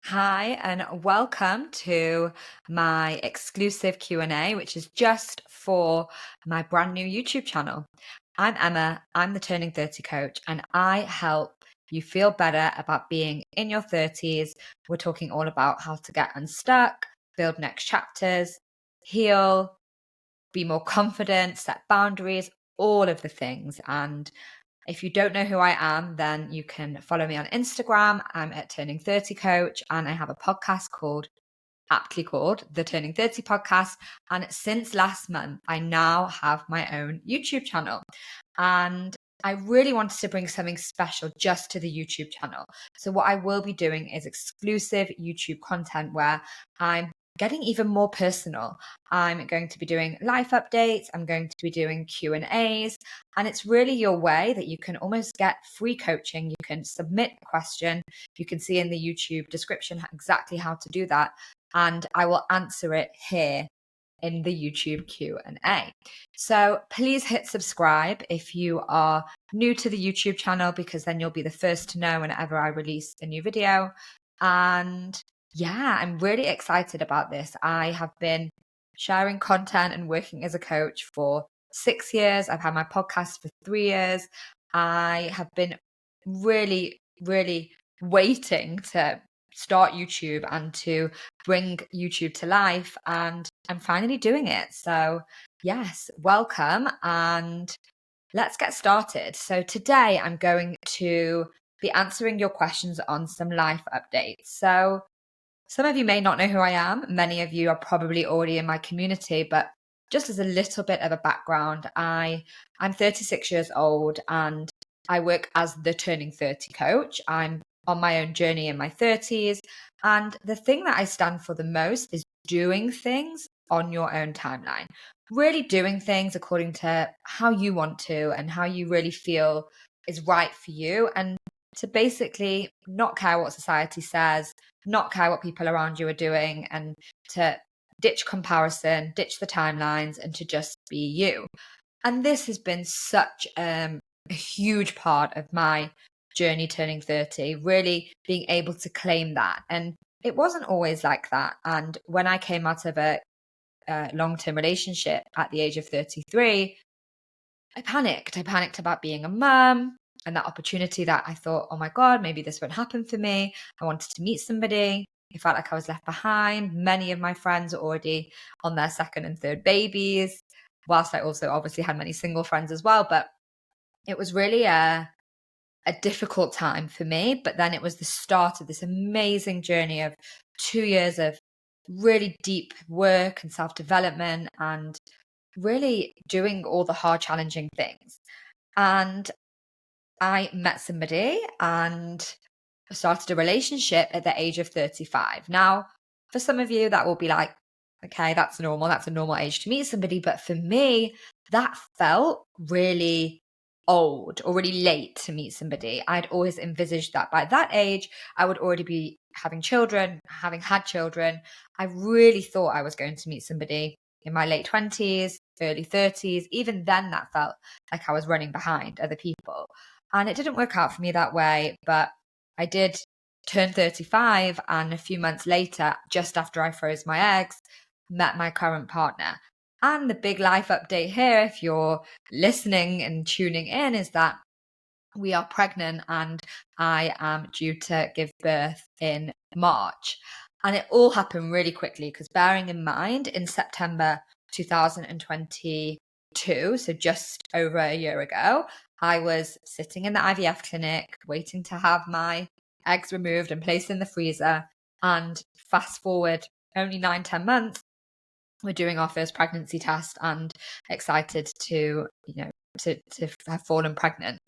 Hi, and welcome to my exclusive Q&A, which is just for my brand new YouTube channel. I'm Emma, I'm the Turning 30 coach, and I help you feel better about being in your 30s. We're talking all about how to get unstuck, build next chapters, heal, be more confident, set boundaries, all of the things. And if you don't know who I am, then you can follow me on Instagram. I'm at Turning 30 Coach, and I have a podcast aptly called the Turning 30 Podcast. And since last month, I now have my own YouTube channel. And I really wanted to bring something special just to the YouTube channel. So what I will be doing is exclusive YouTube content where I'm getting even more personal. I'm going to be doing life updates. I'm going to be doing Q&As. And it's really your way that you can almost get free coaching. You can submit a question. You can see in the YouTube description exactly how to do that. And I will answer it here in the YouTube Q&A. So please hit subscribe if you are new to the YouTube channel, because then you'll be the first to know whenever I release a new video. And yeah, I'm really excited about this. I have been sharing content and working as a coach for 6 years. I've had my podcast for 3 years. I have been really, really waiting to start YouTube and to bring YouTube to life, and I'm finally doing it. So yes, welcome, and let's get started. So today I'm going to be answering your questions on some life updates. So some of you may not know who I am. Many of you are probably already in my community, but just as a little bit of a background, I'm 36 years old and I work as the Turning 30 coach. I'm on my own journey in my 30s. And the thing that I stand for the most is doing things on your own timeline, really doing things according to how you want to and how you really feel is right for you. And to basically not care what society says, not care what people around you are doing, and to ditch comparison, ditch the timelines, and to just be you. And this has been such a huge part of my journey turning 30, really being able to claim that. And it wasn't always like that. And when I came out of a long-term relationship at the age of 33, I panicked. I panicked about being a mum and that opportunity that I thought, oh my God, maybe this won't happen for me. I wanted to meet somebody. I felt like I was left behind. Many of my friends are already on their second and third babies, whilst I also obviously had many single friends as well. But it was really a difficult time for me. But then it was the start of this amazing journey of 2 years of really deep work and self-development and really doing all the hard, challenging things. And I met somebody and started a relationship at the age of 35. Now, for some of you, that will be like, okay, that's normal. That's a normal age to meet somebody. But for me, that felt really old or really late to meet somebody. I'd always envisaged that by that age, I would already be having children, having had children. I really thought I was going to meet somebody in my late 20s, early 30s. Even then, that felt like I was running behind other people. And it didn't work out for me that way. But I did turn 35, and a few months later, just after I froze my eggs, met my current partner. And the big life update here, if you're listening and tuning in, is that we are pregnant and I am due to give birth in March. And it all happened really quickly because, bearing in mind, in September 2022, so just over a year ago, I was sitting in the IVF clinic waiting to have my eggs removed and placed in the freezer. And fast forward only 9-10 months, we're doing our first pregnancy test and excited to have fallen pregnant.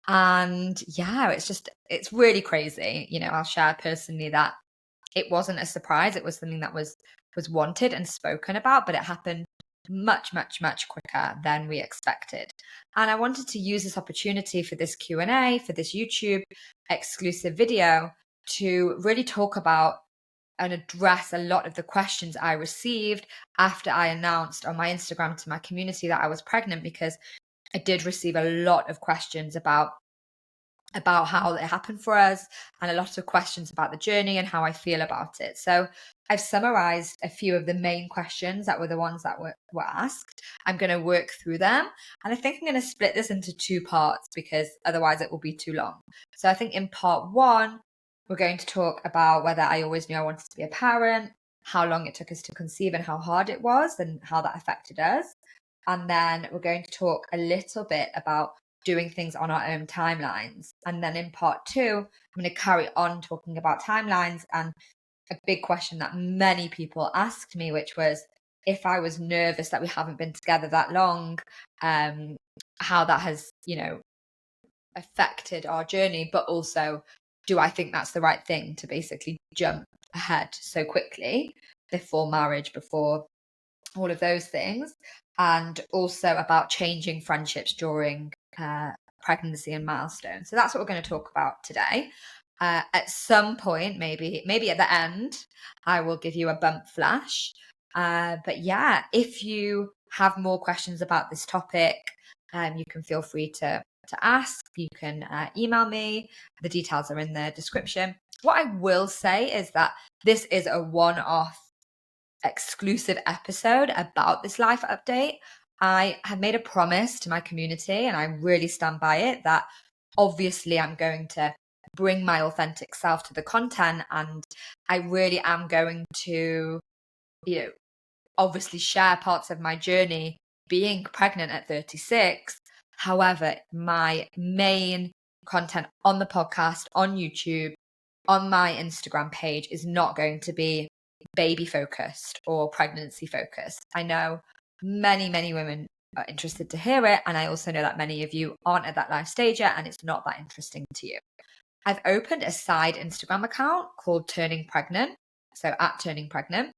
And yeah, it's really crazy. I'll share personally that it wasn't a surprise. It was something that was wanted and spoken about, but it happened much, much, much quicker than we expected. And I wanted to use this opportunity for this Q&A, for this YouTube exclusive video, to really talk about and address a lot of the questions I received after I announced on my Instagram to my community that I was pregnant, because I did receive a lot of questions about about how it happened for us, and a lot of questions about the journey and how I feel about it. So I've summarized a few of the main questions that were the ones that were asked. I'm going to work through them. And I think I'm going to split this into 2 parts because otherwise it will be too long. So I think in part 1, we're going to talk about whether I always knew I wanted to be a parent, how long it took us to conceive and how hard it was and how that affected us. And then we're going to talk a little bit about doing things on our own timelines. And then in part 2, I'm going to carry on talking about timelines and a big question that many people asked me, which was if I was nervous that we haven't been together that long, how that has, affected our journey, but also do I think that's the right thing to basically jump ahead so quickly before marriage, before all of those things, and also about changing friendships during pregnancy and milestones. So that's what we're going to talk about today. At some point, maybe at the end, I will give you a bump flash. But yeah, if you have more questions about this topic, you can feel free to ask. You can email me. The details are in the description. What I will say is that this is a one-off exclusive episode about this life update. I have made a promise to my community, and I really stand by it, that obviously I'm going to bring my authentic self to the content, and I really am going to, obviously share parts of my journey being pregnant at 36. However, my main content on the podcast, on YouTube, on my Instagram page is not going to be baby focused or pregnancy focused. I know many women are interested to hear it, and I also know that many of you aren't at that life stage yet and it's not that interesting to you. I've opened a side Instagram account called Turning Pregnant, so at Turning Pregnant,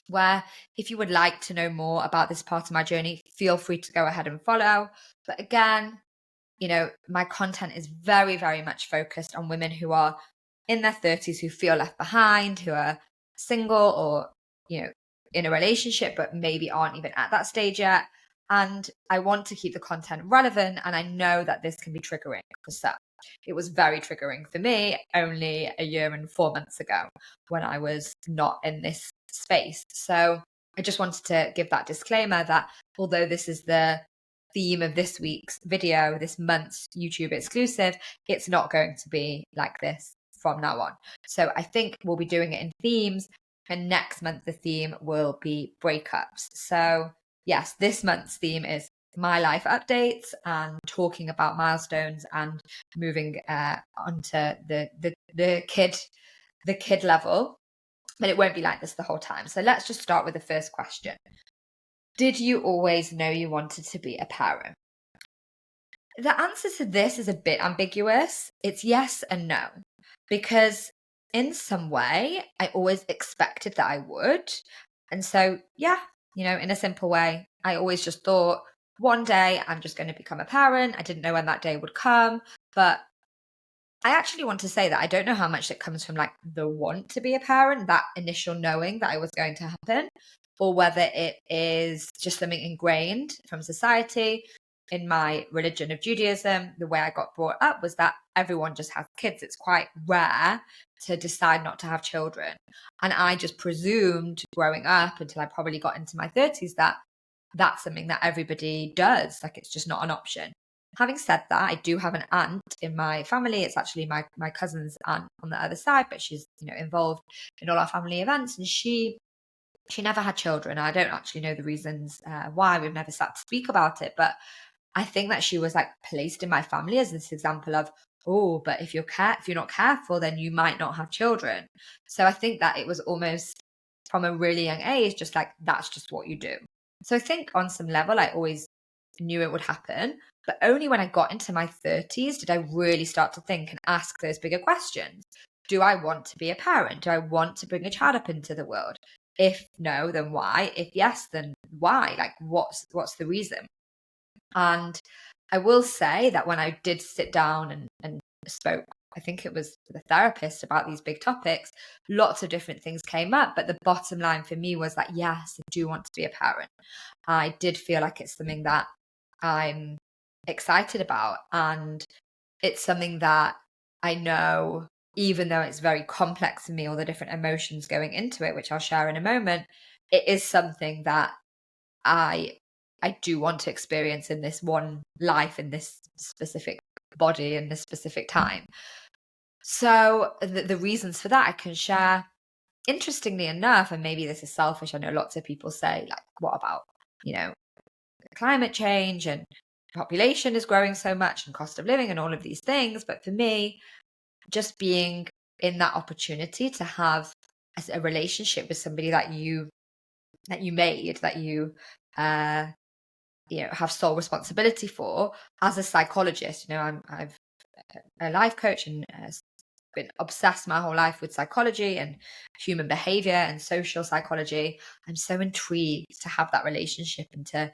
where if you would like to know more about this part of my journey, feel free to go ahead and follow. But again, my content is very much focused on women who are in their 30s, who feel left behind, who are single or, in a relationship, but maybe aren't even at that stage yet. And I want to keep the content relevant. And I know that this can be triggering for some. It was very triggering for me only a year and 4 months ago when I was not in this space. So I just wanted to give that disclaimer that although this is the theme of this week's video, this month's YouTube exclusive, it's not going to be like this from now on. So I think we'll be doing it in themes, and next month the theme will be breakups. So yes, this month's theme is my life updates and talking about milestones and moving onto the kid level. But it won't be like this the whole time. So let's just start with the first question. Did you always know you wanted to be a parent? The answer to this is a bit ambiguous. It's yes and no, because in some way, I always expected that I would. And so, yeah, in a simple way, I always just thought one day I'm just going to become a parent. I didn't know when that day would come, but I actually want to say that I don't know how much it comes from like the want to be a parent, that initial knowing that it was going to happen, or whether it is just something ingrained from society. In my religion of Judaism, the way I got brought up was that everyone just has kids. It's quite rare to decide not to have children. And I just presumed growing up until I probably got into my 30s that that's something that everybody does. Like it's just not an option. Having said that, I do have an aunt in my family. It's actually my cousin's aunt on the other side, but she's involved in all our family events, and she never had children. I don't actually know the reasons why. We've never sat to speak about it, but I think that she was like placed in my family as this example of, oh, but if you're not careful, then you might not have children. So I think that it was almost from a really young age, just like that's just what you do. So I think on some level, I always knew it would happen, but only when I got into my 30s did I really start to think and ask those bigger questions. Do I want to be a parent? Do I want to bring a child up into the world? If no, then why? If yes, then why? Like what's the reason? And I will say that when I did sit down and spoke, I think it was with a therapist about these big topics, lots of different things came up. But the bottom line for me was that, yes, I do want to be a parent. I did feel like it's something that I'm excited about. And it's something that I know, even though it's very complex to me, all the different emotions going into it, which I'll share in a moment, it is something that I I do want to experience in this one life, in this specific body, in this specific time. So the reasons for that I can share. Interestingly enough, and maybe this is selfish, I know lots of people say, like, what about, you know, climate change and population is growing so much and cost of living and all of these things. But for me, just being in that opportunity to have a relationship with somebody that you made, that uh have sole responsibility for, as a psychologist. I've a life coach and been obsessed my whole life with psychology and human behavior and social psychology. I'm so intrigued to have that relationship and to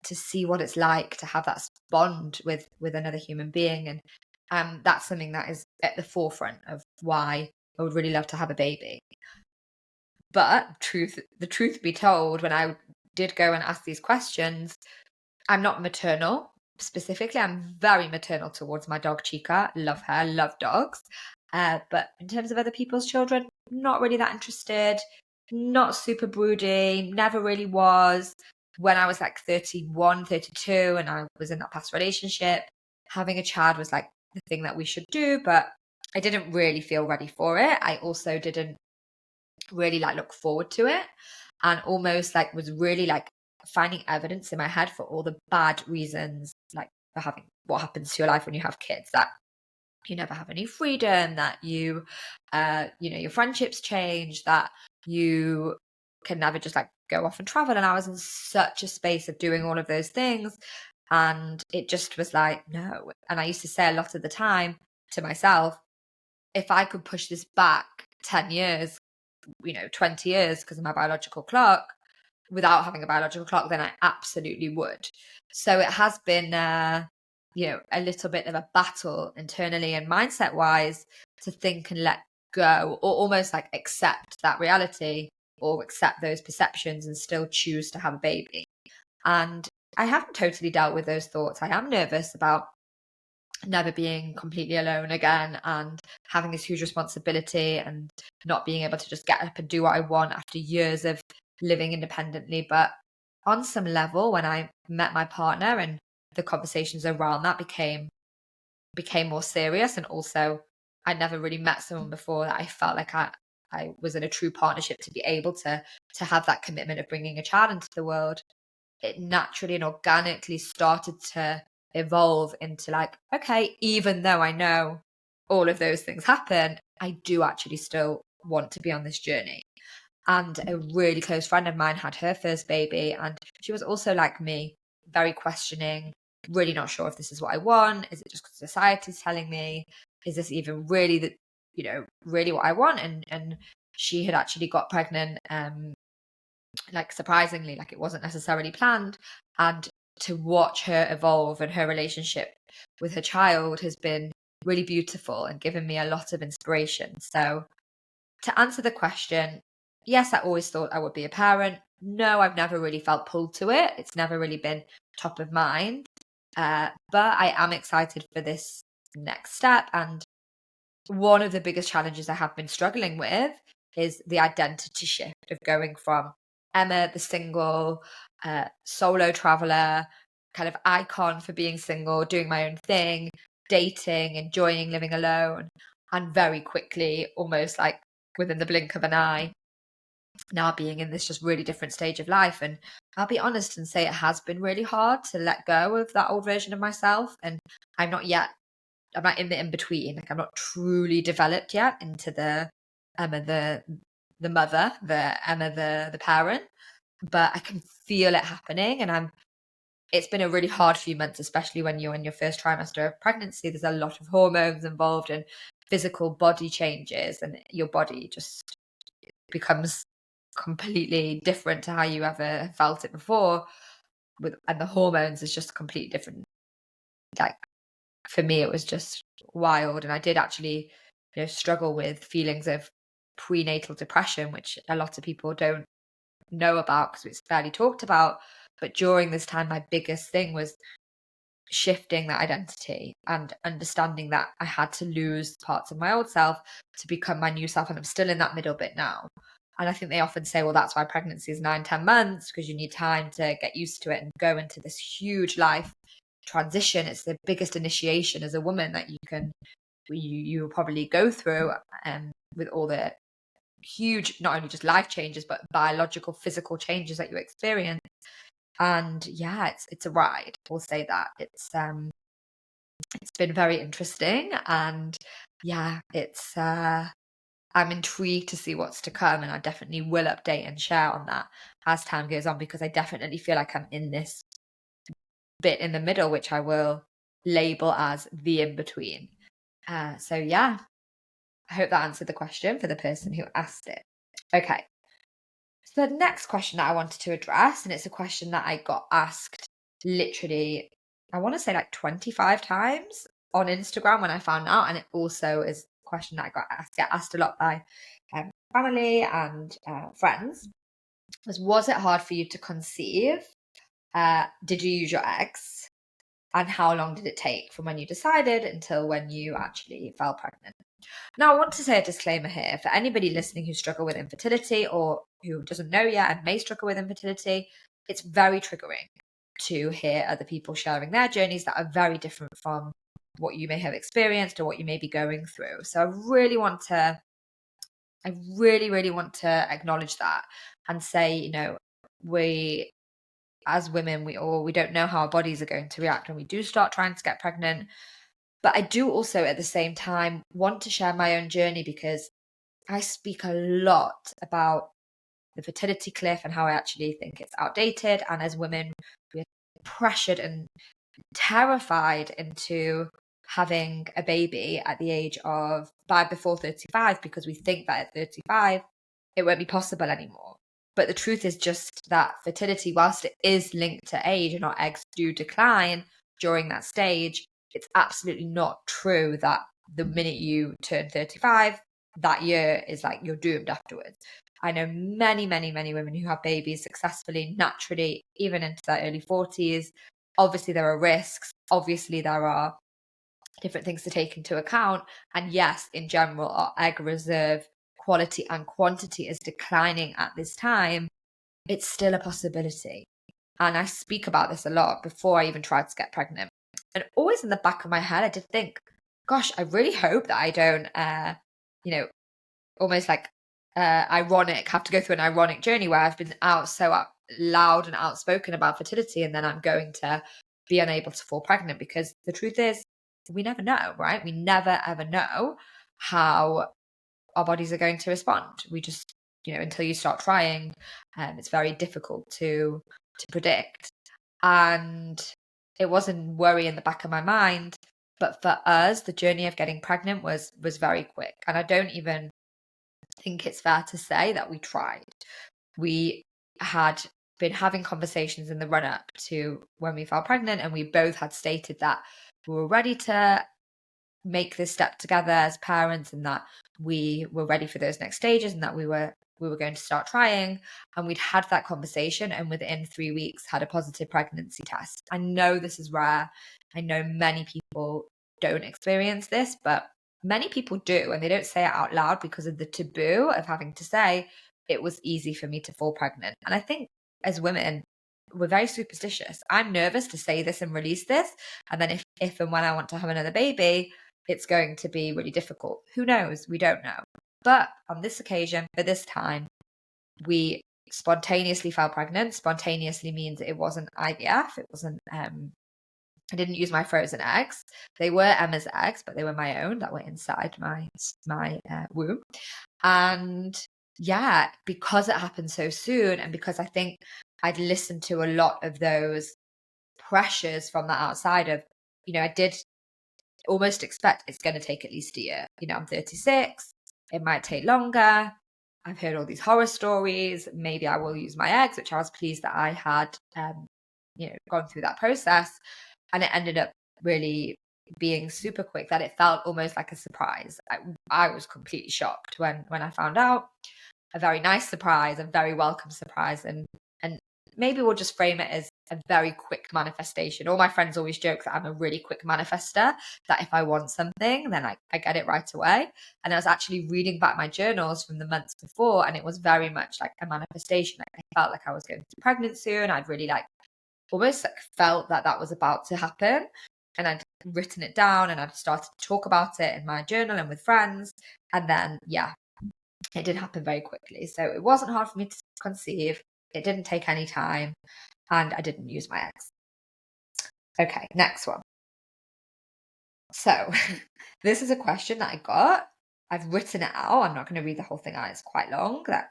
to see what it's like to have that bond with another human being. And that's something that is at the forefront of why I would really love to have a baby. But the truth be told, when I did go and ask these questions, I'm not maternal specifically. I'm very maternal towards my dog Chica. Love her, love dogs. But in terms of other people's children, not really that interested. Not super broody, never really was. When I was like 31, 32, and I was in that past relationship, having a child was like the thing that we should do, but I didn't really feel ready for it. I also didn't really like look forward to it, and almost like was really like finding evidence in my head for all the bad reasons, like for having what happens to your life when you have kids, that you never have any freedom, that your friendships change, that you can never just like go off and travel. And I was in such a space of doing all of those things, and it just was like, no. And I used to say a lot of the time to myself, if I could push this back 10 years, 20 years, because of my biological clock, without having a biological clock, then I absolutely would. So it has been, a little bit of a battle internally and mindset wise to think and let go, or almost like accept that reality, or accept those perceptions and still choose to have a baby. And I haven't totally dealt with those thoughts. I am nervous about never being completely alone again, and having this huge responsibility and not being able to just get up and do what I want after years of living independently. But on some level, when I met my partner and the conversations around that became more serious, and also I never really met someone before that I felt like I was in a true partnership to be able to have that commitment of bringing a child into the world. It naturally and organically started to evolve into like, okay, even though I know all of those things happen, I do actually still want to be on this journey. And a really close friend of mine had her first baby, and she was also like me, very questioning, really not sure if this is what I want. Is it just because society's telling me? Is this even really really what I want? And she had actually got pregnant, like surprisingly, like it wasn't necessarily planned. And to watch her evolve and her relationship with her child has been really beautiful and given me a lot of inspiration. So to answer the question, yes, I always thought I would be a parent. No, I've never really felt pulled to it. It's never really been top of mind. But I am excited for this next step. And one of the biggest challenges I have been struggling with is the identity shift of going from Emma, the single, solo traveler, kind of icon for being single, doing my own thing, dating, enjoying living alone, and very quickly, almost like within the blink of an eye, now being in this just really different stage of life. And I'll be honest and say it has been really hard to let go of that old version of myself. And I'm not in the in between. Like I'm not truly developed yet into the Emma the mother, the Emma the parent, but I can feel it happening. And it's been a really hard few months, especially when you're in your first trimester of pregnancy. There's a lot of hormones involved and physical body changes, and your body just becomes completely different to how you ever felt it before. And the hormones is just completely different. Like for me, it was just wild. And I did actually, struggle with feelings of prenatal depression, which a lot of people don't know about because it's barely talked about. But during this time, my biggest thing was shifting that identity and understanding that I had to lose parts of my old self to become my new self. And I'm still in that middle bit now. And I think they often say, well, that's why pregnancy is 9-10 months, because you need time to get used to it and go into this huge life transition. It's the biggest initiation as a woman that you will probably go through, with all the huge, not only just life changes, but biological, physical changes that you experience. And yeah, it's a ride. We'll say that it's been very interesting, and yeah, I'm intrigued to see what's to come, and I definitely will update and share on that as time goes on, because I definitely feel like I'm in this bit in the middle, which I will label as the in-between. So yeah, I hope that answered the question for the person who asked it. Okay. So the next question that I wanted to address, and it's a question that I got asked literally, I want to say like 25 times on Instagram when I found out, and it also is a question that I get asked a lot by family and friends, was it hard for you to conceive? Did you use your eggs? And how long did it take from when you decided until when you actually fell pregnant? Now, I want to say a disclaimer here for anybody listening who struggle with infertility or who doesn't know yet and may struggle with infertility. It's very triggering to hear other people sharing their journeys that are very different from what you may have experienced or what you may be going through. So I really, really want to acknowledge that and say, we as women, we don't know how our bodies are going to react when we do start trying to get pregnant. But I do also at the same time want to share my own journey, because I speak a lot about the fertility cliff and how I actually think it's outdated. And as women, we're pressured and terrified into having a baby at the age of before 35, because we think that at 35 it won't be possible anymore. But the truth is just that fertility, whilst it is linked to age and our eggs do decline during that stage, it's absolutely not true that the minute you turn 35, that year is like you're doomed afterwards. I know many, many, many women who have babies successfully, naturally, even into their early 40s. Obviously, there are risks. Obviously, there are different things to take into account. And yes, in general, our egg reserve quality and quantity is declining at this time. It's still a possibility. And I speak about this a lot before I even tried to get pregnant. And always in the back of my head, I did think, gosh, I really hope that I don't, almost like have to go through an ironic journey where I've been loud and outspoken about fertility, and then I'm going to be unable to fall pregnant, because the truth is we never know, right? We never ever know how our bodies are going to respond. We just, until you start trying, it's very difficult to predict. And it wasn't worry in the back of my mind, but for us, the journey of getting pregnant was very quick. And I don't even think it's fair to say that we tried. We had been having conversations in the run up to when we fell pregnant, and we both had stated that we were ready to make this step together as parents, and that we were ready for those next stages, and that we were going to start trying. And we'd had that conversation, and within 3 weeks had a positive pregnancy test. I know this is rare. I know many people don't experience this, but many people do, and they don't say it out loud because of the taboo of having to say it was easy for me to fall pregnant. And I think as women, we're very superstitious. I'm nervous to say this and release this, and then if and when I want to have another baby, it's going to be really difficult. Who knows? We don't know. But on this occasion, for this time, we spontaneously fell pregnant. Spontaneously means it wasn't IVF. It wasn't, I didn't use my frozen eggs. They were Emma's eggs, but they were my own that were inside my womb. And yeah, because it happened so soon, and because I think I'd listened to a lot of those pressures from the outside of, I did almost expect it's going to take at least a year. I'm 36. It might take longer. I've heard all these horror stories. Maybe I will use my eggs, which I was pleased that I had, gone through that process. And it ended up really being super quick, that it felt almost like a surprise. I was completely shocked when I found out. A very nice surprise, a very welcome surprise. And maybe we'll just frame it as a very quick manifestation. All my friends always joke that I'm a really quick manifester, that if I want something, then I get it right away. And I was actually reading back my journals from the months before, and it was very much like a manifestation. Like I felt like I was going to be pregnant soon. I'd really like almost like felt that was about to happen. And I'd written it down and I'd started to talk about it in my journal and with friends. And then, yeah, it did happen very quickly. So it wasn't hard for me to conceive. It didn't take any time. And I didn't use my eggs. Okay, next one. So this is a question that I got. I've written it out. I'm not going to read the whole thing out. It's quite long. That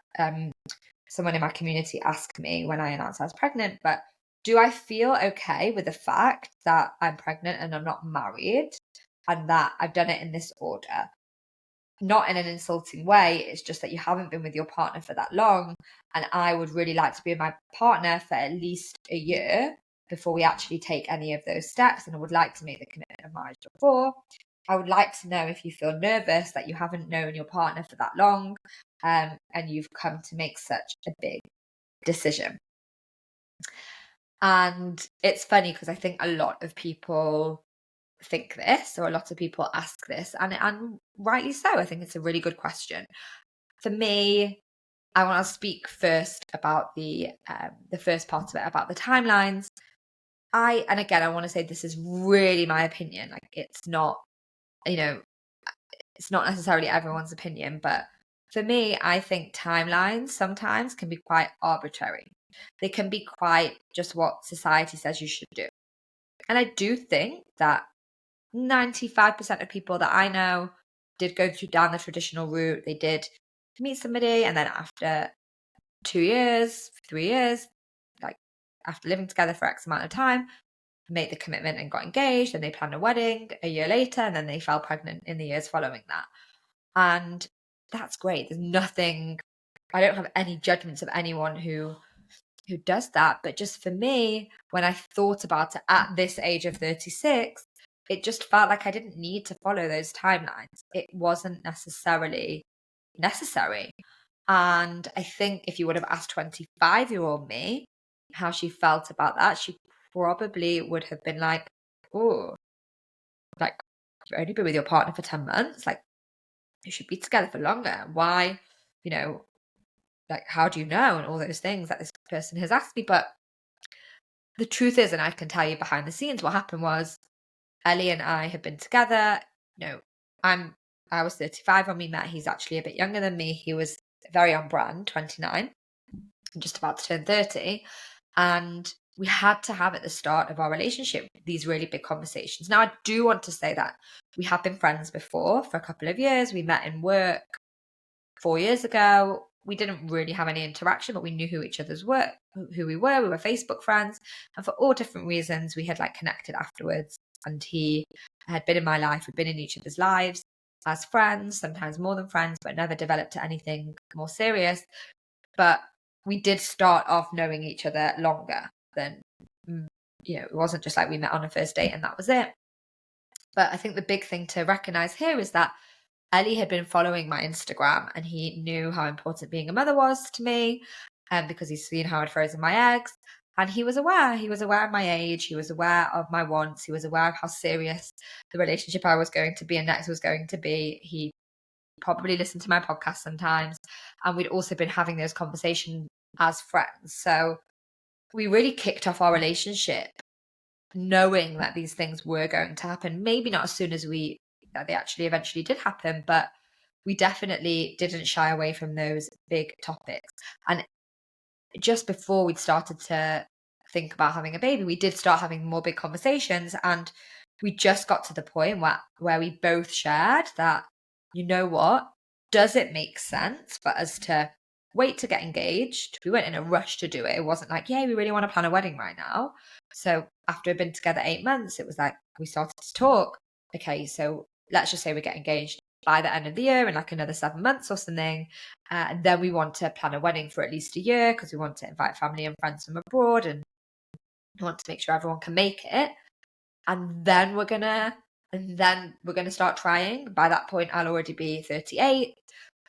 someone in my community asked me when I announced I was pregnant, but do I feel okay with the fact that I'm pregnant and I'm not married and that I've done it in this order? Not in an insulting way. It's just that you haven't been with your partner for that long. And I would really like to be with my partner for at least a year before we actually take any of those steps. And I would like to make the commitment of marriage before. I would like to know if you feel nervous that you haven't known your partner for that long, and you've come to make such a big decision. And it's funny because I think a lot of people think this, or a lot of people ask this, and rightly so. I think it's a really good question. For me, I want to speak first about the first part of it, about the timelines. And again, I want to say this is really my opinion. Like, it's not, it's not necessarily everyone's opinion, but for me, I think timelines sometimes can be quite arbitrary. They can be quite just what society says you should do. And I do think that 95% of people that I know did go down the traditional route. They did meet somebody, and then after 2 years, 3 years, like after living together for X amount of time, made the commitment and got engaged, and they planned a wedding a year later, and then they fell pregnant in the years following that. And that's great. There's nothing, I don't have any judgments of anyone who does that. But just for me, when I thought about it at this age of 36, it just felt like I didn't need to follow those timelines. It wasn't necessarily necessary. And I think if you would have asked 25-year-old me how she felt about that, she probably would have been like, oh, like, you've only been with your partner for 10 months. Like, you should be together for longer. Why, like, how do you know? And all those things that this person has asked me. But the truth is, and I can tell you behind the scenes, what happened was Ellie and I had been together. I was 35 when we met. He's actually a bit younger than me. He was very on brand, 29, just about to turn 30. And we had to have at the start of our relationship these really big conversations. Now, I do want to say that we have been friends before for a couple of years. We met in work 4 years ago. We didn't really have any interaction, but we knew who each other's were, who we were. We were Facebook friends. And for all different reasons, we had connected afterwards. And he had been in my life. We'd been in each other's lives as friends, sometimes more than friends, but never developed to anything more serious. But we did start off knowing each other longer than, it wasn't just like we met on a first date and that was it. But I think the big thing to recognize here is that Ellie had been following my Instagram, and he knew how important being a mother was to me, because he's seen how I'd frozen my eggs. And he was aware. He was aware of my age. He was aware of my wants. He was aware of how serious the relationship I was going to be and next was going to be. He probably listened to my podcast sometimes. And we'd also been having those conversations as friends. So we really kicked off our relationship knowing that these things were going to happen. Maybe not as soon as they actually eventually did happen, but we definitely didn't shy away from those big topics. And just before we'd started to think about having a baby, we did start having more big conversations, and we just got to the point where we both shared that, you know what, does it make sense for us to wait to get engaged? We weren't in a rush to do it. It wasn't like, yeah, we really want to plan a wedding right now. So after we'd been together 8 months, it was like we started to talk. Okay, so let's just say we get engaged by the end of the year in another 7 months or something. And then we want to plan a wedding for at least a year because we want to invite family and friends from abroad, and we want to make sure everyone can make it. And then we're gonna start trying. By that point, I'll already be 38.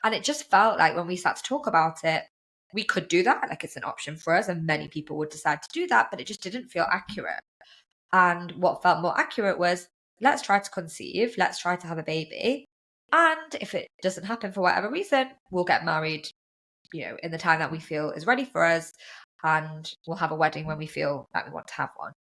And it just felt like when we sat to talk about it, we could do that, like it's an option for us, and many people would decide to do that, but it just didn't feel accurate. And what felt more accurate was, let's try to conceive, let's try to have a baby. And if it doesn't happen for whatever reason, we'll get married, in the time that we feel is ready for us. And we'll have a wedding when we feel that we want to have one.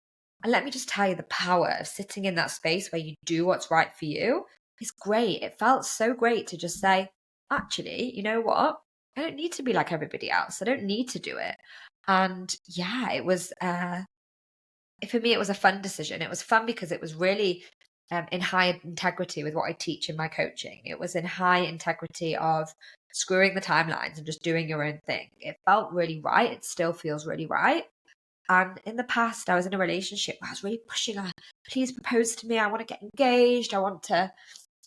And let me just tell you, the power of sitting in that space where you do what's right for you is great. It felt so great to just say, actually, you know what? I don't need to be like everybody else. I don't need to do it. And yeah, it was for me, it was a fun decision. It was fun because it was really in high integrity with what I teach in my coaching. It was in high integrity of screwing the timelines and just doing your own thing. It felt really right. It still feels really right. And in the past, I was in a relationship where I was really pushing her, please propose to me. I want to get engaged. I want to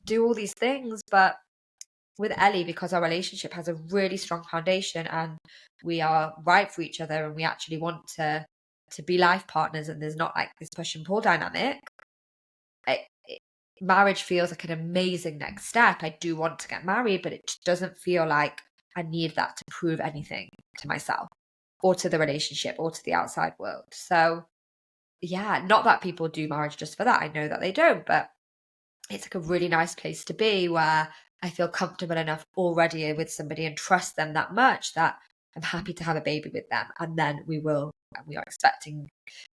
do all these things. But with Ellie, because our relationship has a really strong foundation and we are right for each other and we actually want to be life partners, and there's not like this push and pull dynamic, marriage feels like an amazing next step. I do want to get married, but it just doesn't feel like I need that to prove anything to myself or to the relationship or to the outside world. So yeah, not that people do marriage just for that. I know that they don't, but it's like a really nice place to be where I feel comfortable enough already with somebody and trust them that much that I'm happy to have a baby with them. And then we are expecting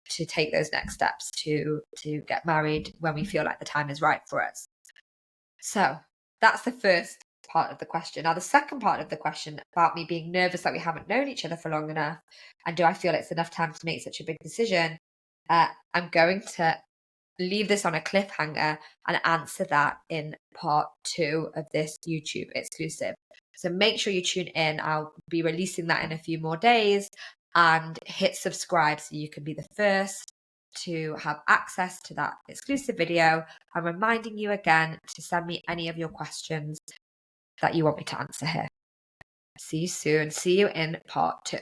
to take those next steps to get married when we feel like the time is right for us. So that's the first part of the question. Now, the second part of the question about me being nervous that we haven't known each other for long enough, and do I feel it's enough time to make such a big decision? I'm going to leave this on a cliffhanger and answer that in part 2 of this YouTube exclusive. So make sure you tune in. I'll be releasing that in a few more days, and hit subscribe so you can be the first to have access to that exclusive video. I'm reminding you again to send me any of your questions that you want me to answer here. See you soon. See you in part 2.